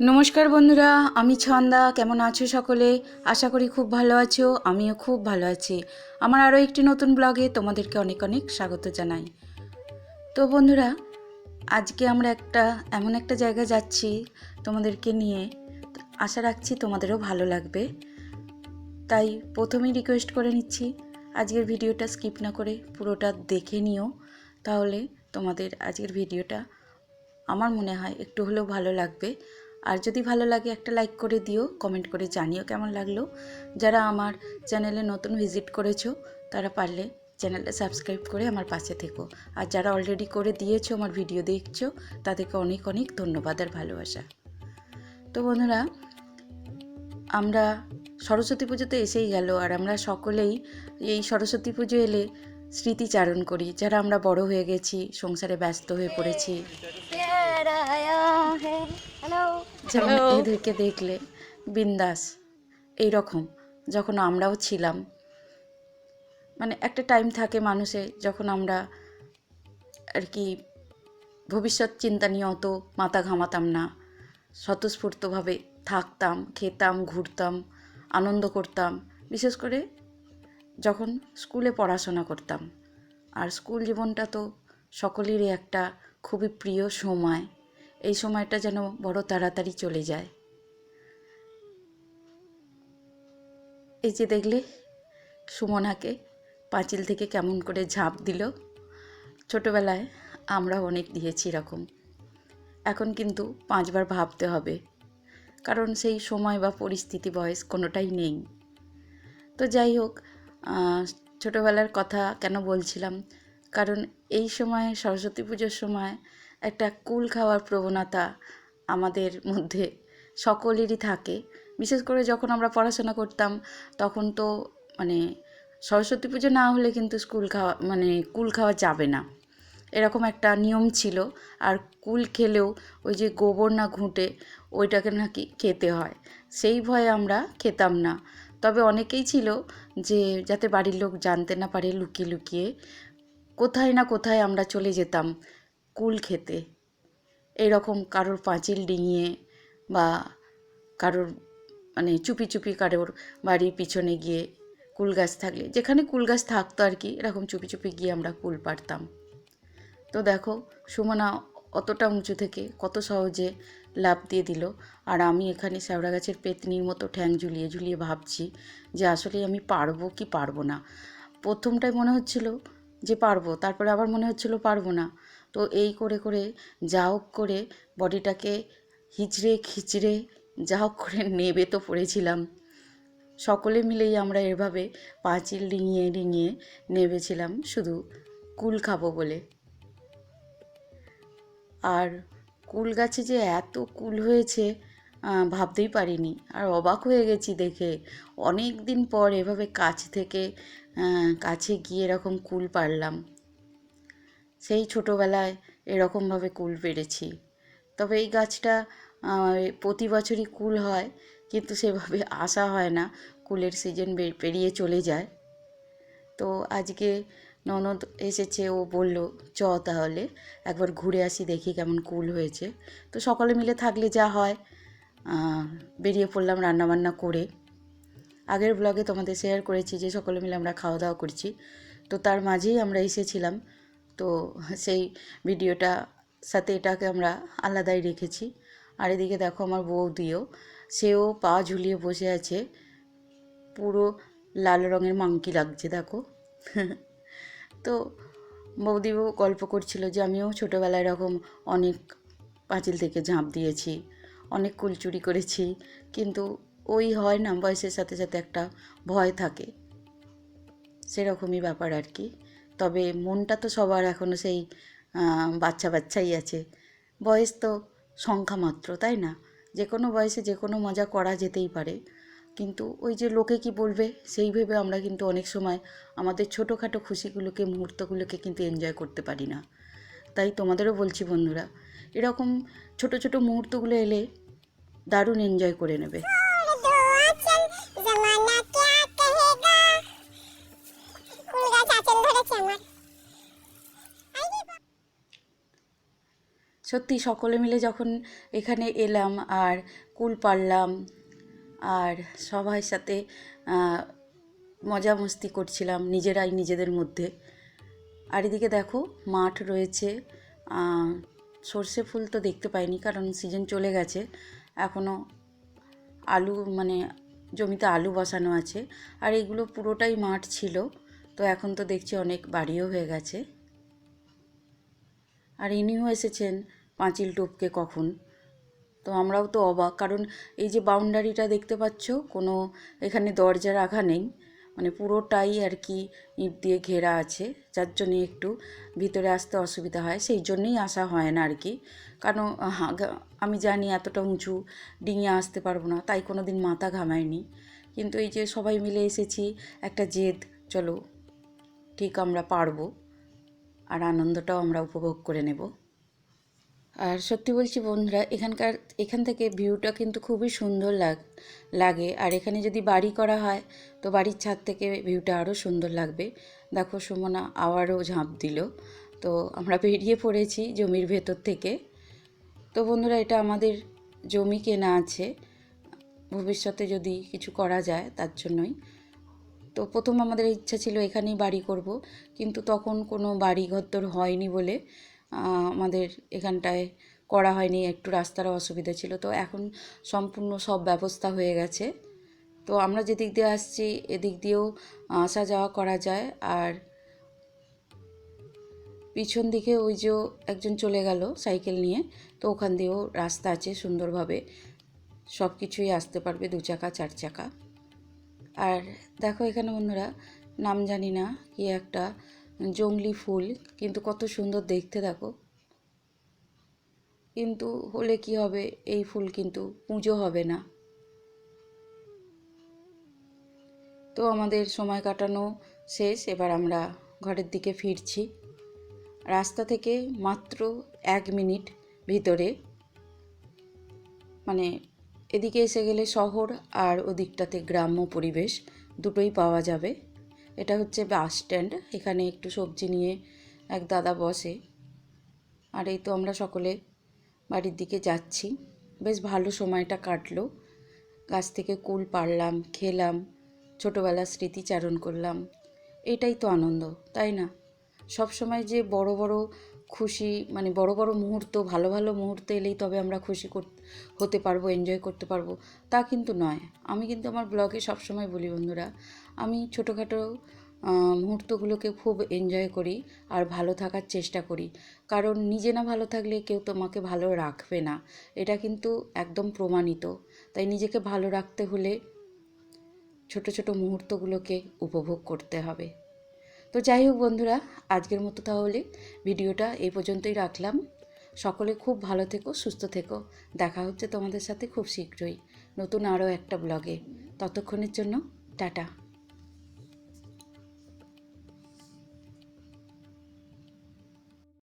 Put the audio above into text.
নমস্কার বন্ধুরা, আমি ছন্দা। কেমন আছো সকলে? আশা করি খুব ভালো আছো। আমিও খুব ভালো আছি। আমার আরও একটি নতুন ব্লগে তোমাদেরকে অনেক অনেক স্বাগত জানাই। তো বন্ধুরা, আজকে আমরা এমন একটা জায়গায় যাচ্ছি তোমাদেরকে নিয়ে। আশা রাখছি তোমাদেরও ভালো লাগবে। তাই প্রথমেই রিকোয়েস্ট করে নিচ্ছি, আজকের ভিডিওটা স্কিপ না করে পুরোটা দেখে নিও। তাহলে তোমাদের আজকের ভিডিওটা আমার মনে হয় একটু হলেও ভালো লাগবে। আর যদি ভালো লাগে একটা লাইক করে দিও, কমেন্ট করে জানিও কেমন লাগলো। যারা আমার চ্যানেলে নতুন ভিজিট করেছো তারা পারলে চ্যানেলটা সাবস্ক্রাইব করে আমার পাশে থেকো। আর যারা অলরেডি করে দিয়েছো, আমার ভিডিও দেখছো, তাদেরকে অনেক অনেক ধন্যবাদ আর ভালোবাসা। তো বন্ধুরা, আমরা সরস্বতী পুজোতে এসেই গেল, আর আমরা সকলেই এই সরস্বতী পুজো এলে স্মৃতিচারণ করি। যারা আমরা বড় হয়ে গেছি, সংসারে ব্যস্ত হয়ে পড়েছি, যেমন এদেরকে দেখলে বিন্দাস এইরকম যখন আমরাও ছিলাম। মানে একটা টাইম থাকে মানুষে যখন আমরা আর কি ভবিষ্যৎ চিন্তা নিয়ে অত মাথা ঘামাতাম না, স্বতঃস্ফূর্তভাবে থাকতাম, খেতাম, ঘুরতাম, আনন্দ করতাম। বিশেষ করে যখন স্কুলে পড়াশোনা করতাম। আর স্কুল জীবনটা তো সকলেরই একটা খুবই প্রিয় সময়। এই সময়টা যেন বড় তাড়াতাড়ি চলে যায়। এই যে দেখলে সুমনাকে পাঁচিল থেকে কেমন করে ঝাঁপ দিল। ছোটোবেলায় আমরা অনেক দিয়েছি এরকম। এখন কিন্তু 5 বার ভাবতে হবে, কারণ সেই সময় বা পরিস্থিতি, বয়স কোনোটাই নেই। তো যাই হোক, ছোটোবেলার কথা কেন বলছিলাম, কারণ এই সময় সরস্বতী পুজোর সময় একটা কুল খাওয়ার প্রবণতা আমাদের মধ্যে সকলেরই থাকে। বিশেষ করে যখন আমরা পড়াশোনা করতাম তখন তো মানে সরস্বতী পুজো না হলে কিন্তু কুল খাওয়া যাবে না, এরকম একটা নিয়ম ছিল। আর কুল খেলেও ওই যে গোবর না ঘুঁটে ওইটাকে নাকি খেতে হয়, সেই ভয়ে আমরা খেতাম না। তবে অনেকেই ছিল যে যাতে বাড়ির লোক জানতে না পারে লুকিয়ে লুকিয়ে কোথায় না কোথায় আমরা চলে যেতাম কুল খেতে। এইরকম কারোর পাঁচিল ডিঙিয়ে বা কারোর চুপি চুপি কারোর বাড়ির পিছনে গিয়ে, কুল গাছ থাকলে, যেখানে কুল গাছ থাকতো আর কি, এরকম চুপি চুপি গিয়ে আমরা কুল পাড়তাম। তো দেখো, সুমনা অতটা উঁচু থেকে কত সহজে লাফ দিয়ে দিল, আর আমি এখানে শ্যাওড়া গাছের পেতনির মতো ঠ্যাং ঝুলিয়ে ঝুলিয়ে ভাবছি যে আসলে আমি পারবো কি পারবো না। প্রথমটায় মনে হচ্ছিল যে পারবো, তারপরে আবার মনে হচ্ছিল পারবো না। তো এই করে করে যা হোক করে বডিটাকে হিচড়ে খিচড়ে যা হোক করে নেবে তো পড়েছিলাম। সকলে মিলেই আমরা এভাবে পাঁচিল ডিঙিয়ে ডিঙিয়ে নেবেছিলাম শুধু কুল খাবো বলে। আর কুল গাছে যে এত কুল হয়েছে ভাবতেই পারিনি, আর অবাক হয়ে গেছি দেখে। অনেক দিন পর এভাবে কাছে গিয়ে এরকম কুল পারলাম। সেই ছোটোবেলায় এরকমভাবে কুল পেড়েছি। তবে এই গাছটা প্রতি বছরই কুল হয়, কিন্তু সেভাবে আসা হয় না, কুলের সিজন পেরিয়ে চলে যায়। তো আজকে ননদ এসেছে, ও বলল চ তাহলে একবার ঘুরে আসি, দেখি কেমন কুল হয়েছে। তো সকলে মিলে থাকলে যা হয়, বেরিয়ে পড়লাম রান্নাবান্না করে। আগের ব্লগে তোমাদের শেয়ার করেছি যে সকলে মিলে আমরা খাওয়া দাওয়া করছি, তো তার মাঝেই আমরা এসেছিলাম। তো সেই ভিডিওটা সাথে এটাকে আমরা আলাদাই রেখেছি। আর এদিকে দেখো আমার বৌদিও, সেও পা ঝুলিয়ে বসে আছে, পুরো লাল রঙের মাংকি লাগছে দেখো। তো বৌদিও গল্প করছিল যে আমিও ছোটোবেলায় এরকম অনেক পাঁচিল থেকে ঝাঁপ দিয়েছি, অনেক কুল চুরি করেছি, কিন্তু ওই হয় না, বয়সের সাথে সাথে একটা ভয় থাকে, সেরকমই ব্যাপার আর কি। তবে মনটা তো সবার এখনও সেই বাচ্চা বাচ্চাই আছে। বয়স তো সংখ্যা মাত্র, তাই না? যে কোনো বয়সে যে কোনো মজা করা যেতেই পারে, কিন্তু ওই যে লোকে কি বলবে সেই ভেবে আমরা কিন্তু অনেক সময় আমাদের ছোটোখাটো খুশিগুলোকে, মুহূর্তগুলোকে কিন্তু এনজয় করতে পারি না। তাই তোমাদেরও বলছি বন্ধুরা, এরকম ছোট ছোট মুহূর্তগুলো এলে দারুণ এনজয় করে নেবে। সত্যি সকলে মিলে যখন এখানে এলাম আর কুল পাড়লাম আর সবার সাথে মজা মস্তি করছিলাম নিজেরাই নিজেদের মধ্যে। আর এদিকে দেখো মাঠ রয়েছে, সর্ষে ফুল তো দেখতে পাইনি কারণ সিজন চলে গেছে। এখনও আলু মানে জমিতে আলু বসানো আছে, আর এগুলো পুরোটাই মাঠ ছিল। তো এখন তো দেখছি অনেক বাড়িও হয়ে গেছে। আর ইনিও এসেছেন পাঁচিল টপকে কখন। তো আমরাও তো অবাক, কারণ এই যে বাউন্ডারিটা দেখতে পাচ্ছ, কোনো এখানে দরজা রাখা নেই, মানে পুরোটাই আর কি ইট দিয়ে ঘেরা আছে, যার জন্যে একটু ভিতরে আসতে অসুবিধা হয়, সেই জন্যেই আসা হয় না আর কি। কারণ আমি জানি এতটা উঁচু ডিঙে আসতে পারবো না, তাই কোনো দিন মাথা ঘামায়নি। কিন্তু এই যে সবাই মিলে এসেছি, একটা জেদ, চলো ঠিক আমরা পারবো, আর আনন্দটাও আমরা উপভোগ করে নেব। আর সত্যি বলছি বন্ধুরা, এখান থেকে ভিউটা কিন্তু খুবই সুন্দর লাগে। আর এখানে যদি বাড়ি করা হয় তো বাড়ির ছাদ থেকে ভিউটা আরও সুন্দর লাগবে। দেখো সুমনা আবারও ঝাঁপ দিল। তো আমরা বেরিয়ে পড়েছি জমির ভেতর থেকে। তো বন্ধুরা, এটা আমাদের জমি কেনা আছে, ভবিষ্যতে যদি কিছু করা যায় তার জন্যই। তো প্রথম আমাদের ইচ্ছা ছিল এখানেই বাড়ি করব, কিন্তু তখন কোনো বাড়ি ঘরদোর হয়নি বলে আমাদের এখানটায় করা হয়নি, একটু রাস্তার অসুবিধা ছিল। তো এখন সম্পূর্ণ সব ব্যবস্থা হয়ে গেছে। তো আমরা যেদিক দিয়ে আসছি এদিক দিয়েও আসা যাওয়া করা যায়। আর পিছন দিকে ওই যে একজন চলে গেল সাইকেল নিয়ে, তো ওখান দিয়েও রাস্তা আছে সুন্দরভাবে, সব কিছুই আসতে পারবে, 2 চাকা 4 চাকা। আর দেখো এখানে বন্ধুরা, নাম জানি না কি একটা জংলি ফুল, কিন্তু কত সুন্দর দেখতে দেখো। কিন্তু হলে কি হবে, এই ফুল কিন্তু পুজো হবে না। তো আমাদের সময় কাটানো শেষ, এবার আমরা ঘরের দিকে ফিরছি। রাস্তা থেকে মাত্র 1 মিনিট ভিতরে, মানে এদিকে এসে গেলে শহর আর ওদিকটাতে গ্রাম্য পরিবেশ দুটোই পাওয়া যাবে। এটা হচ্ছে বাস স্ট্যান্ড, এখানে একটু সবজি নিয়ে এক দাদা বসে। আর এই তো আমরা সকলে বাড়ির দিকে যাচ্ছি। বেশ ভালো সময়টা কাটলো, গাছ থেকে কুল পাড়লাম, খেলাম, ছোটোবেলার স্মৃতিচারণ করলাম। এটাই তো আনন্দ, তাই না? সব সময় যে বড় বড় খুশি, মানে বড় বড় মুহূর্ত, ভালো ভালো মুহূর্ত এলেই তবে আমরা খুশি হতে পারবো, এনজয় করতে পারবো, তা কিন্তু নয়। আমি কিন্তু আমার ব্লগে সবসময় বলি বন্ধুরা, আমি ছোটোখাটো মুহূর্তগুলোকে খুব এনজয় করি আর ভালো থাকার চেষ্টা করি। কারণ নিজে না ভালো থাকলে কেউ তোমাকে ভালো রাখবে না, এটা কিন্তু একদম প্রমাণিত। তাই নিজেকে ভালো রাখতে হলে ছোট ছোট মুহূর্তগুলোকে উপভোগ করতে হবে। তো যাই হোক বন্ধুরা, আজকের মতো তাহলে ভিডিওটা এই পর্যন্তই রাখলাম। সকলে খুব ভালো থেকো, সুস্থ থেকো। দেখা হচ্ছে তোমাদের সাথে খুব শীঘ্রই নতুন আরও একটা ব্লগে। ততক্ষণের জন্য টাটা।